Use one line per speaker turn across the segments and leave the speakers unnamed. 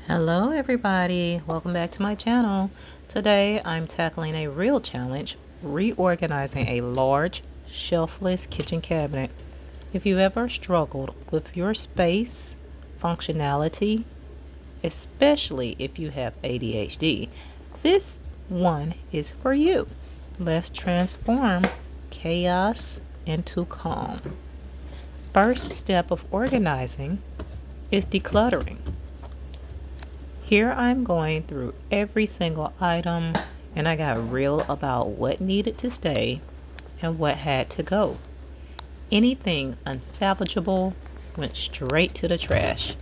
Hello everybody, welcome back to my channel. Today I'm tackling a real challenge, reorganizing a large shelfless kitchen cabinet. If you've ever struggled with your space, functionality, especially if you have ADHD, this one is for you. Let's transform chaos into calm. First step of organizing is decluttering. Here I'm going through every single item, and I got real about what needed to stay and what had to go. Anything unsalvageable went straight to the trash,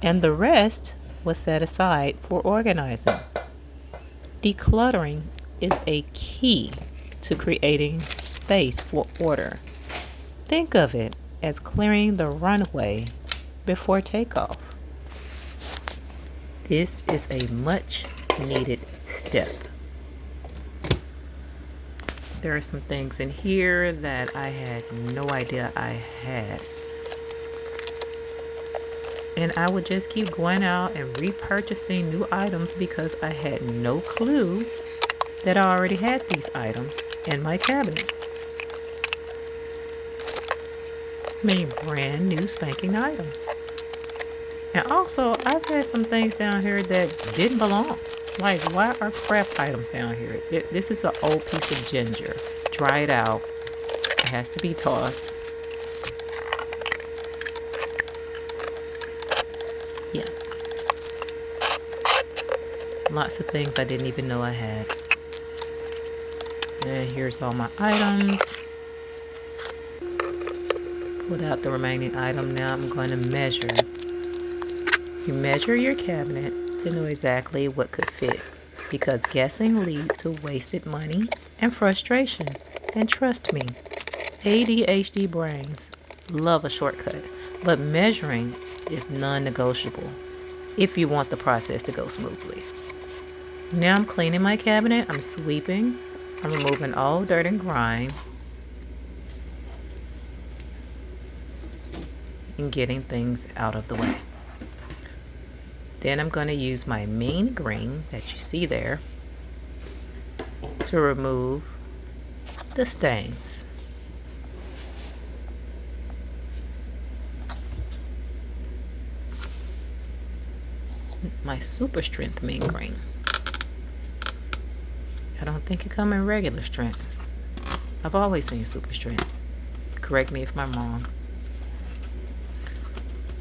and the rest was set aside for organizing. Decluttering is a key to creating space for order. Think of it as clearing the runway before takeoff. This is a much needed step. There are some things in here that I had no idea I had. And I would just keep going out and repurchasing new items because I had no clue that I already had these items in my cabinet. I mean, brand new spanking items. And also, I've had some things down here that didn't belong. Like, why are craft items down here? This is an old piece of ginger. Dried out. It has to be tossed. Yeah. Lots of things I didn't even know I had. And here's all my items. Pulled out the remaining item. Now I'm going to measure. You measure your cabinet to know exactly what could fit, because guessing leads to wasted money and frustration. And trust me, ADHD brains love a shortcut, but measuring is non-negotiable if you want the process to go smoothly. Now I'm cleaning my cabinet, I'm sweeping, I'm removing all dirt and grime, and getting things out of the way. Then I'm going to use my mean green that you see there to remove the stains. My super strength mean green. I don't think it come in regular strength. I've always seen super strength. Correct me if I'm wrong.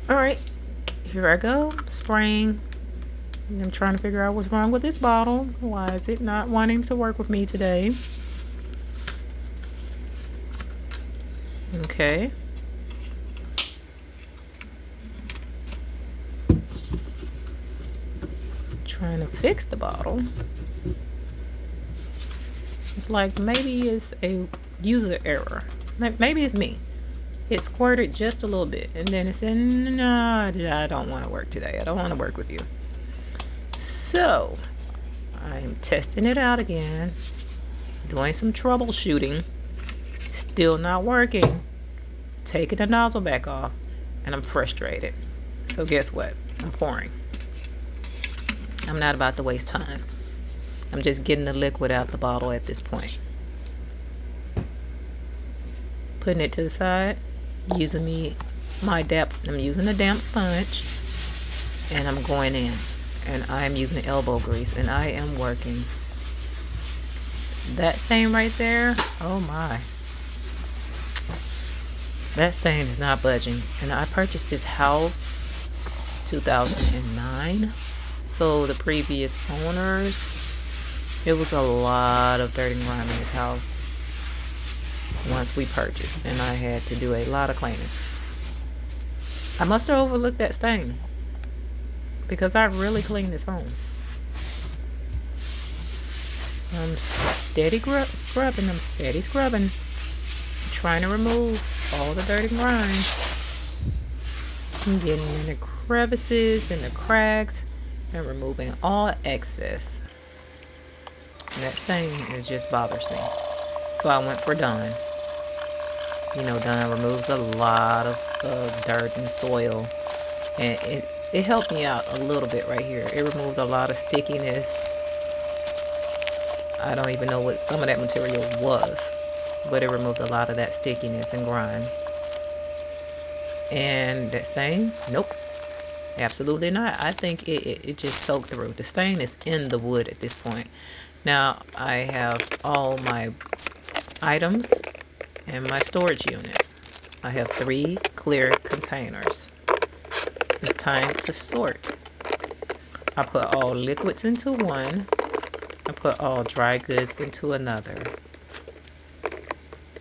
Alright. Here I go, spraying. I'm trying to figure out what's wrong with this bottle. Why is it not wanting to work with me today? Okay. Trying to fix the bottle. It's like maybe it's a user error. Maybe it's me. It squirted just a little bit, and then it said, no, I don't want to work today. I don't want to work with you. So, I'm testing it out again, doing some troubleshooting, still not working, taking the nozzle back off, and I'm frustrated. So guess what? I'm pouring. I'm not about to waste time. I'm just getting the liquid out the bottle at this point. Putting it to the side. I'm using a damp sponge, and I'm going in, and I'm using elbow grease, and I am working. That stain right there, oh my, that stain is not budging. And I purchased this house 2009, so the previous owners, it was a lot of dirt and grime in this house once we purchased, and I had to do a lot of cleaning. I must have overlooked that stain because I really cleaned this home. I'm steady scrubbing. I'm trying to remove all the dirt and grime. I'm getting in the crevices and the cracks and removing all excess. And that stain is just bothers me. So I went for Dawn. You know, Dawn removes a lot of dirt and soil, and it helped me out a little bit right here. It removed a lot of stickiness. I don't even know what some of that material was, but it removed a lot of that stickiness and grime. And that stain, nope, absolutely not. I think it just soaked through. The stain is in the wood at this point. Now I have all my items and my storage units. I have 3 clear containers. It's time to sort. I put all liquids into one. I put all dry goods into another.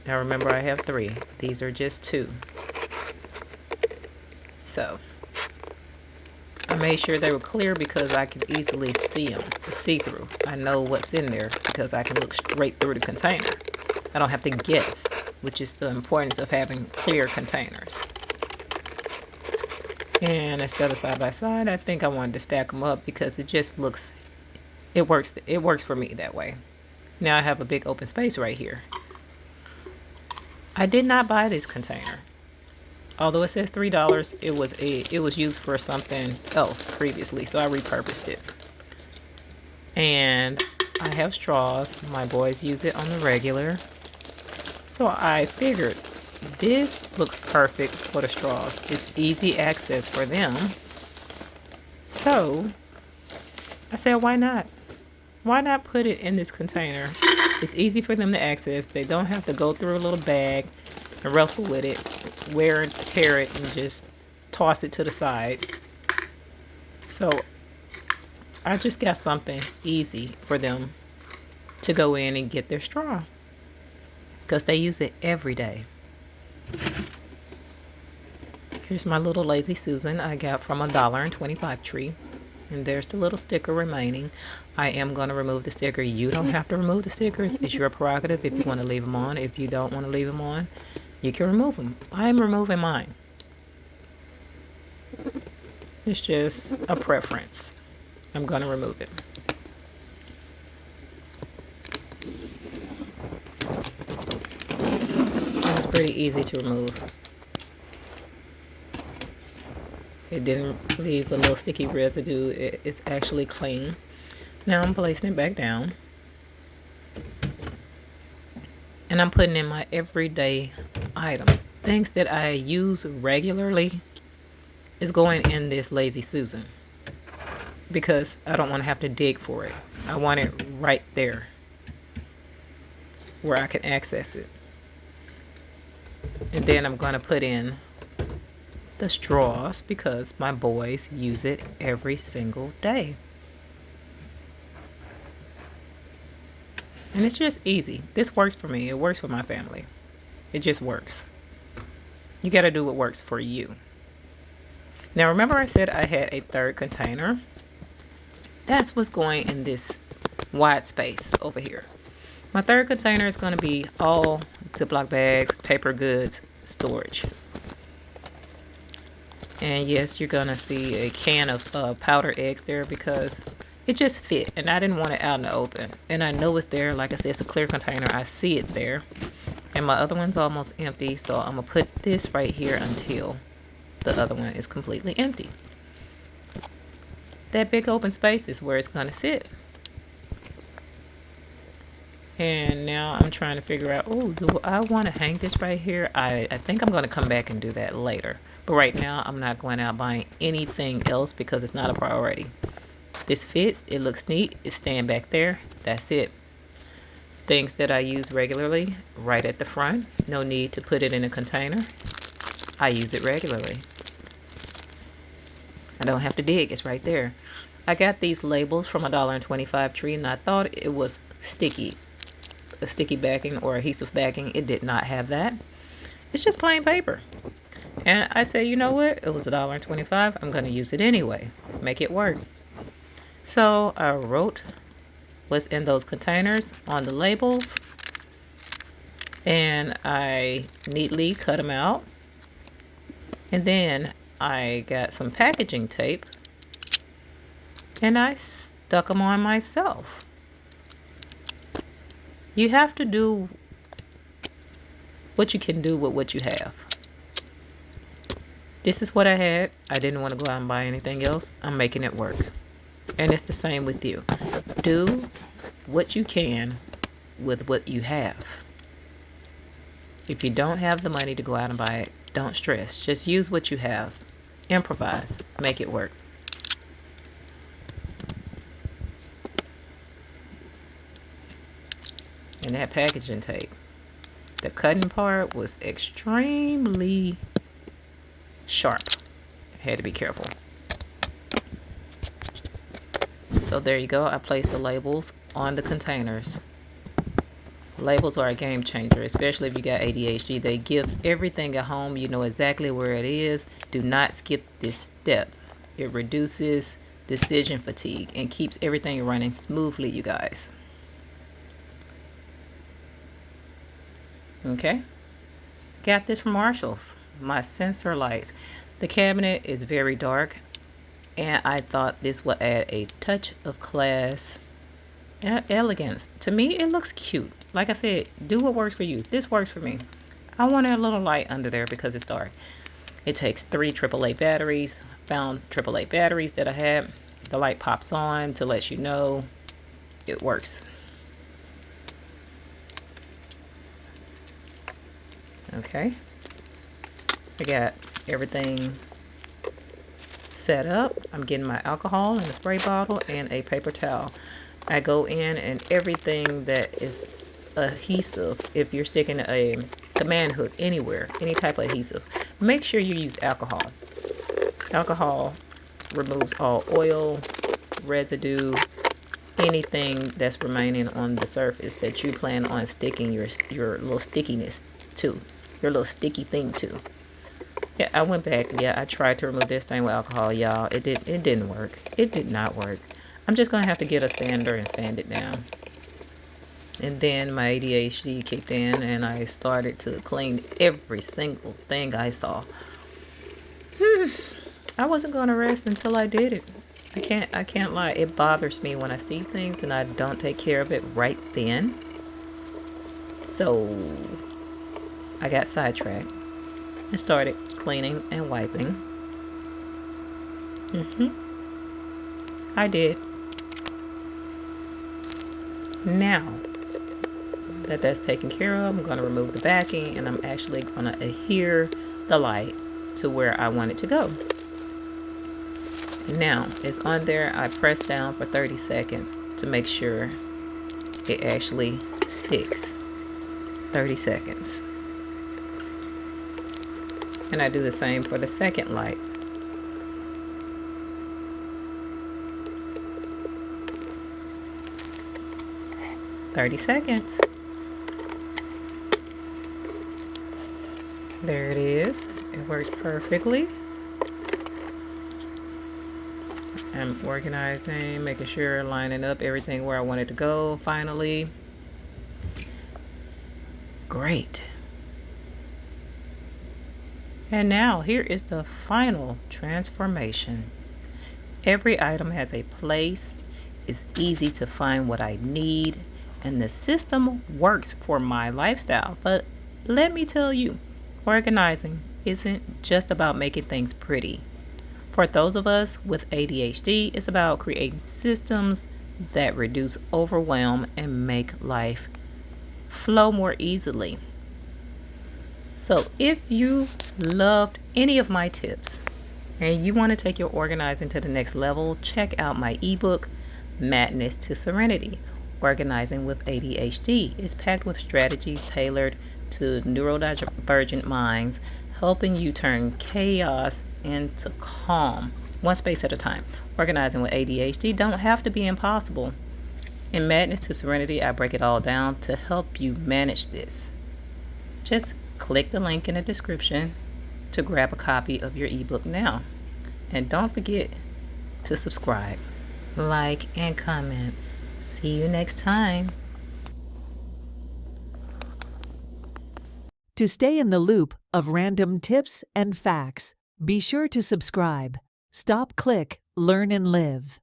Now remember, I have 3. These are just 2. So I made sure they were clear because I could easily see them, see through. I know what's in there because I can look straight through the container. I don't have to guess, which is the importance of having clear containers. And instead of side by side, I think I wanted to stack them up because it just looks, it works for me that way. Now I have a big open space right here. I did not buy this container. Although it says $3, it was used for something else previously, so I repurposed it. And I have straws. My boys use it on the regular. So I figured this looks perfect for the straws. It's easy access for them. So I said, why not? Why not put it in this container? It's easy for them to access. They don't have to go through a little bag and wrestle with it, wear and tear it, and just toss it to the side. So I just got something easy for them to go in and get their straw because they use it every day. Here's my little Lazy Susan I got from $1.25 tree. And there's the little sticker remaining. I am going to remove the sticker. You don't have to remove the stickers. It's your prerogative if you want to leave them on. If you don't want to leave them on, you can remove them. I'm removing mine. It's just a preference. I'm going to remove it. It's pretty easy to remove. It didn't leave a little sticky residue. It's actually clean. Now I'm placing it back down. And I'm putting in my everyday items. Things that I use regularly is going in this Lazy Susan. Because I don't want to have to dig for it. I want it right there where I can access it. And then I'm going to put in the straws because my boys use it every single day. And it's just easy. This works for me. It works for my family. It just works. You got to do what works for you. Now remember I said I had a 3rd container? That's what's going in this wide space over here. My 3rd container is going to be all Ziploc bags, paper goods, storage. And yes, you're gonna see a can of powdered eggs there because it just fit and I didn't want it out in the open. And I know it's there. Like I said, it's a clear container. I see it there. And my other one's almost empty, so I'm gonna put this right here until the other one is completely empty. That big open space is where it's gonna sit. And now I'm trying to figure out, oh, do I want to hang this right here? I think I'm going to come back and do that later. But right now, I'm not going out buying anything else because it's not a priority. This fits. It looks neat. It's staying back there. That's it. Things that I use regularly, right at the front. No need to put it in a container. I use it regularly. I don't have to dig. It's right there. I got these labels from $1.25 tree, and I thought it was sticky. A sticky backing or adhesive backing. It did not have that. It's just plain paper. And I said, you know what? It was $1.25. I'm going to use it anyway. Make it work. So I wrote what's in those containers on the labels. And I neatly cut them out. And then I got some packaging tape. And I stuck them on myself. You have to do what you can do with what you have. This is what I had. I didn't want to go out and buy anything else. I'm making it work. And it's the same with you. Do what you can with what you have. If you don't have the money to go out and buy it, don't stress. Just use what you have. Improvise. Make it work. And that packaging tape. The cutting part was extremely sharp. I had to be careful. So there you go. I placed the labels on the containers. Labels are a game changer, especially if you got ADHD. They give everything at home. You know exactly where it is. Do not skip this step. It reduces decision fatigue and keeps everything running smoothly, you guys. Okay. Got this from Marshall's. My sensor lights. The cabinet is very dark, and I thought this would add a touch of class and elegance. To me, it looks cute. Like I said, do what works for you. This works for me. I want a little light under there because it's dark. It takes 3 AAA batteries. Found AAA batteries that I had. The light pops on to let you know it works. Okay. I got everything set up. I'm getting my alcohol in a spray bottle and a paper towel. I go in and everything that is adhesive, if you're sticking a command hook anywhere, any type of adhesive, make sure you use alcohol. Alcohol removes all oil, residue, anything that's remaining on the surface that you plan on sticking your little stickiness to, your little sticky thing to. Yeah, I went back. Yeah, I tried to remove this thing with alcohol, y'all. It didn't work. It did not work. I'm just gonna have to get a sander and sand it down. And then my ADHD kicked in and I started to clean every single thing I saw. I wasn't gonna rest until I did it. I can't lie. It bothers me when I see things and I don't take care of it right then. So I got sidetracked and started cleaning and wiping. I did. Now that that's taken care of, I'm going to remove the backing and I'm actually going to adhere the light to where I want it to go. Now it's on there. I press down for 30 seconds to make sure it actually sticks. 30 seconds. And I do the same for the second light. $30. There it is. It works perfectly. I'm organizing, making sure, lining up everything where I want it to go. Finally. Great. And now here is the final transformation. Every item has a place. It's easy to find what I need. And the system works for my lifestyle. But let me tell you, organizing isn't just about making things pretty. For those of us with ADHD, it's about creating systems that reduce overwhelm and make life flow more easily. So if you loved any of my tips and you want to take your organizing to the next level, check out my ebook, Madness to Serenity. Organizing with ADHD is packed with strategies tailored to neurodivergent minds, helping you turn chaos into calm, one space at a time. Organizing with ADHD don't have to be impossible. In Madness to Serenity, I break it all down to help you manage this. Just click the link in the description to grab a copy of your ebook now. And don't forget to subscribe, like, and comment. See you next time.
To stay in the loop of random tips and facts, be sure to subscribe. Stop, click, learn, and live.